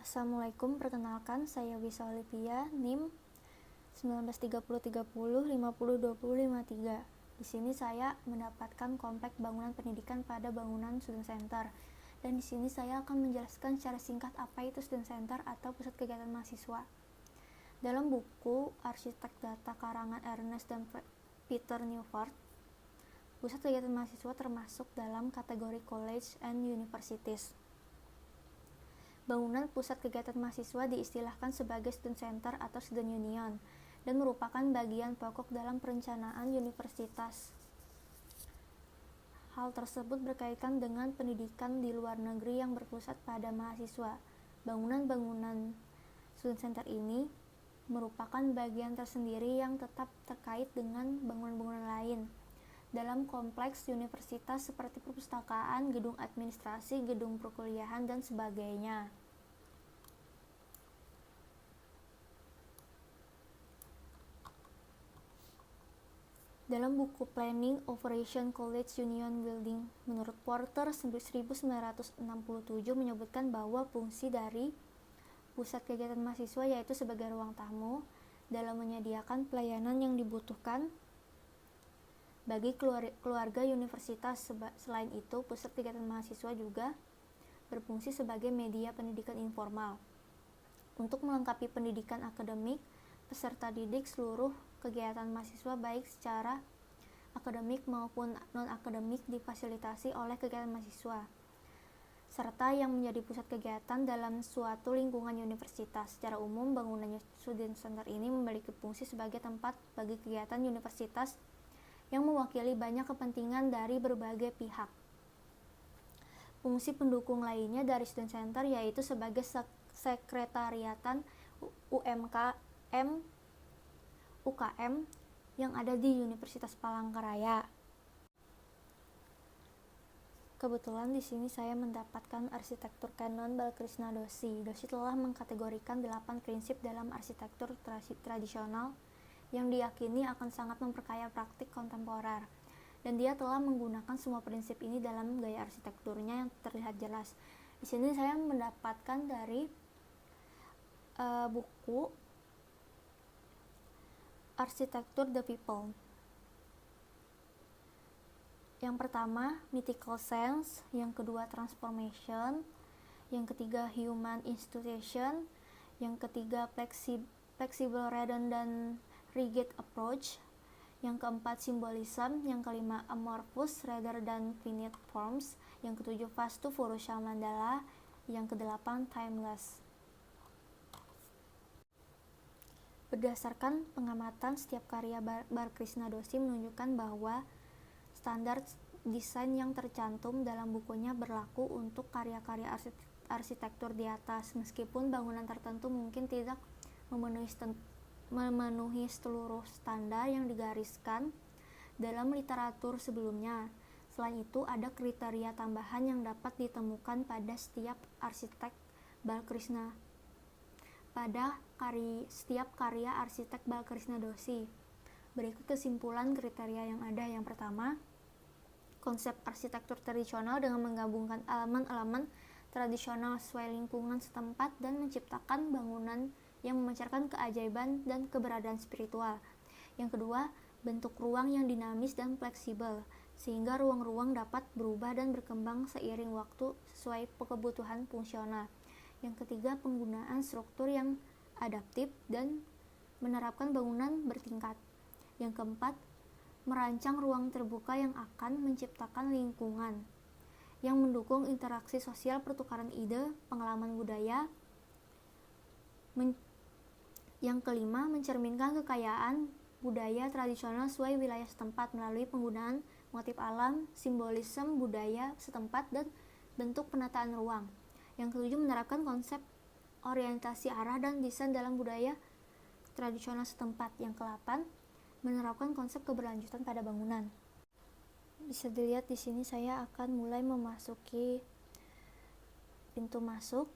Assalamualaikum, perkenalkan saya Wisa Olivia, NIM 193030502053. Di sini saya mendapatkan komplek bangunan pendidikan pada bangunan Student Center. Dan di sini saya akan menjelaskan secara singkat apa itu Student Center atau pusat kegiatan mahasiswa. Dalam buku Arsitek Data karangan Ernest dan Peter Newford, pusat kegiatan mahasiswa termasuk dalam kategori college and universities. Bangunan pusat kegiatan mahasiswa diistilahkan sebagai student center atau student union dan merupakan bagian pokok dalam perencanaan universitas. Hal tersebut berkaitan dengan pendidikan di luar negeri yang berpusat pada mahasiswa. Bangunan-bangunan student center ini merupakan bagian tersendiri yang tetap terkait dengan bangunan-bangunan lain dalam kompleks universitas seperti perpustakaan, gedung administrasi, gedung perkuliahan, dan sebagainya. Dalam buku Planning Operation College Union Building, menurut Porter 1967 menyebutkan bahwa fungsi dari pusat kegiatan mahasiswa yaitu sebagai ruang tamu dalam menyediakan pelayanan yang dibutuhkan bagi keluarga universitas. Selain itu, pusat kegiatan mahasiswa juga berfungsi sebagai media pendidikan informal untuk melengkapi pendidikan akademik peserta didik. Seluruh kegiatan mahasiswa baik secara akademik maupun non-akademik difasilitasi oleh kegiatan mahasiswa, serta yang menjadi pusat kegiatan dalam suatu lingkungan universitas. Secara umum, bangunan student center ini memiliki fungsi sebagai tempat bagi kegiatan universitas yang mewakili banyak kepentingan dari berbagai pihak. Fungsi pendukung lainnya dari student center yaitu sebagai sekretariatan UKM yang ada di Universitas Palangkaraya. Kebetulan di sini saya mendapatkan arsitektur kanon Balkrishna Doshi. Doshi telah mengkategorikan 8 prinsip dalam arsitektur tradisional yang diyakini akan sangat memperkaya praktik kontemporer, dan dia telah menggunakan semua prinsip ini dalam gaya arsitekturnya yang terlihat jelas. Di sini saya mendapatkan dari buku Arsitektur the People. Yang pertama, mythical sense, yang kedua, transformation, yang ketiga, human institution, yang ketiga, flexible redundant rigid approach, yang keempat, symbolism, yang kelima, amorphous rather than finite forms, yang ketujuh, Vastu Purusha Mandala, yang kedelapan, timeless. Berdasarkan pengamatan, setiap karya Balkrishna Doshi menunjukkan bahwa standar desain yang tercantum dalam bukunya berlaku untuk karya-karya arsitektur di atas, meskipun bangunan tertentu mungkin tidak memenuhi seluruh standar yang digariskan dalam literatur sebelumnya. Selain itu, ada kriteria tambahan yang dapat ditemukan pada setiap arsitek Balkrishna setiap karya arsitek Balkrishna Doshi. Berikut kesimpulan kriteria yang ada. Yang pertama, konsep arsitektur tradisional dengan menggabungkan elemen-elemen tradisional sesuai lingkungan setempat dan menciptakan bangunan yang memancarkan keajaiban dan keberadaan spiritual. Yang kedua, bentuk ruang yang dinamis dan fleksibel, sehingga ruang-ruang dapat berubah dan berkembang seiring waktu sesuai kebutuhan fungsional. Yang ketiga, penggunaan struktur yang adaptif dan menerapkan bangunan bertingkat. Yang keempat, merancang ruang terbuka yang akan menciptakan lingkungan yang mendukung interaksi sosial, pertukaran ide, pengalaman budaya. Yang kelima, mencerminkan kekayaan budaya tradisional sesuai wilayah setempat melalui penggunaan motif alam, simbolisme budaya setempat, dan bentuk penataan ruang. Yang ketujuh, menerapkan konsep orientasi arah dan desain dalam budaya tradisional setempat. Yang kedelapan, menerapkan konsep keberlanjutan pada bangunan. Bisa dilihat di sini saya akan mulai memasuki pintu masuk.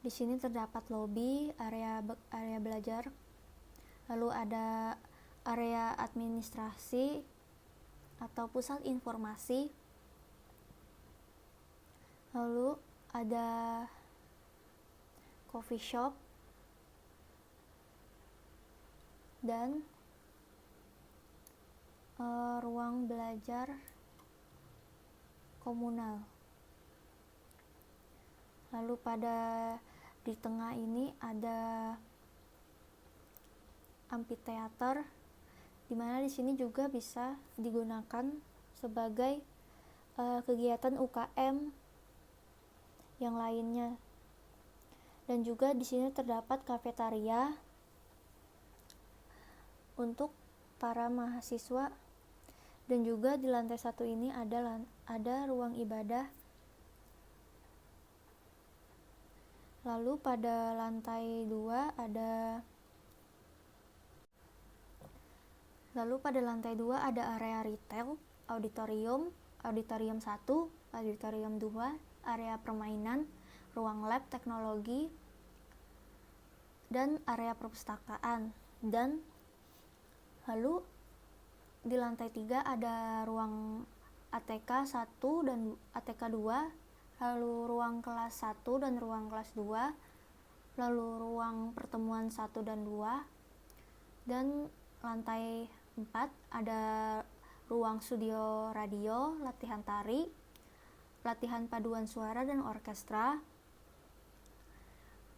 Di sini terdapat lobi, area belajar, lalu ada area administrasi atau pusat informasi, lalu ada coffee shop, dan ruang belajar komunal. Lalu di tengah ini ada amphitheater, di mana di sini juga bisa digunakan sebagai kegiatan UKM yang lainnya. Dan juga di sini terdapat kafetaria untuk para mahasiswa, dan juga di lantai 1 ini ada ruang ibadah. Lalu pada lantai 2 ada area retail, auditorium 1, auditorium 2, area permainan, ruang lab teknologi, dan area perpustakaan. Dan lalu di lantai 3 ada ruang ATK 1 dan ATK 2, lalu ruang kelas 1 dan ruang kelas 2, lalu ruang pertemuan 1 dan 2, dan lantai 4 ada ruang studio radio, latihan tari, latihan paduan suara dan orkestra,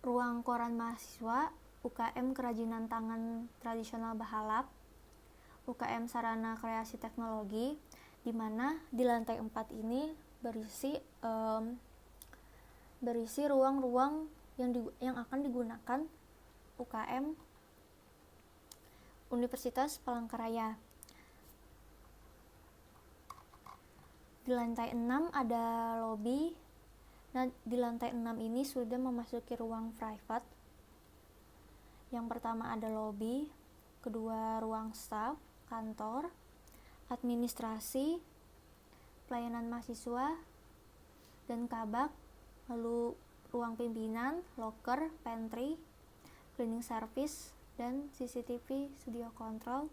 ruang koran mahasiswa, UKM kerajinan tangan tradisional Bahalap, UKM sarana kreasi teknologi, di mana di lantai 4 ini berisi ruang-ruang yang akan digunakan UKM Universitas Palangkaraya. Di lantai 6 ada lobi. Nah, di lantai 6 ini sudah memasuki ruang private. Yang pertama ada lobi, kedua ruang staff, kantor, administrasi, pelayanan mahasiswa, dan kabak, lalu ruang pimpinan, locker, pantry, cleaning service, dan CCTV studio control,